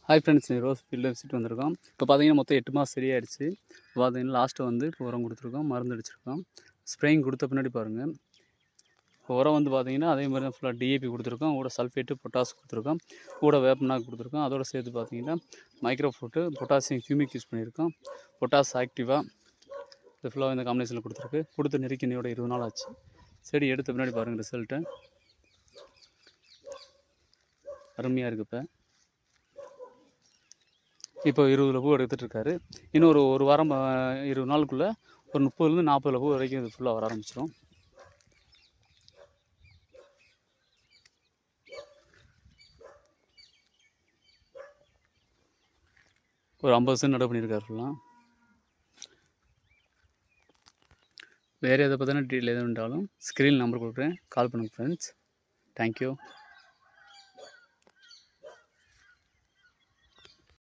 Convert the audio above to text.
Hi friends, rose ஃபீல்டில் visit வந்திருக்கோம். இப்போ பார்த்தீங்கன்னா மொத்தம் 8 மாதம் சரியாயிடுச்சு. பார்த்தீங்கன்னா லாஸ்ட்டு வந்து இப்போ உரம் கொடுத்துருக்கோம், மருந்து அடிச்சிருக்கோம். ஸ்ப்ரேயிங் கொடுத்த பின்னாடி பாருங்கள். இப்போ உரம் வந்து பார்த்தீங்கன்னா அதே மாதிரி தான் ஃபுல்லாக டிஏபி கொடுத்துருக்கோம், கூட சல்ஃபேட்டு பொட்டாஸ் கொடுத்துருக்கோம், கூட வேப்பநாக் கொடுத்துருக்கோம். அதோட சேர்த்து பார்த்தீங்கன்னா micro food potassium humic use பண்ணியிருக்கோம், பொட்டாஸ் ஆக்டிவா இது ஃபுல்லாக இந்த காம்பினேஷனில் கொடுத்துருக்கு. கொடுத்து நெருக்கி இன்னையோட 20 நாள் ஆச்சு. செடி எடுத்த பின்னாடி பாருங்கள் ரிசல்ட்டு அருமையாக இருக்குது. இப்போ 20 பூ எடுத்துகிட்ருக்காரு. இன்னும் ஒரு வாரம் 20 நாளுக்குள்ளே ஒரு 30லேருந்து 40 பூ வரைக்கும் இது ஃபுல்லாக வர ஆரம்பிச்சிடும். ஒரு 50 சென்ட் நடவு பண்ணியிருக்காரு ஃபுல்லாக. வேறு எதை பற்றின டீட்டெயில் எதுவும் இருந்தாலும் ஸ்க்ரீன் நம்பர் கொடுக்குறேன், கால் பண்ணுங்கள் ஃப்ரெண்ட்ஸ். தேங்க்யூ.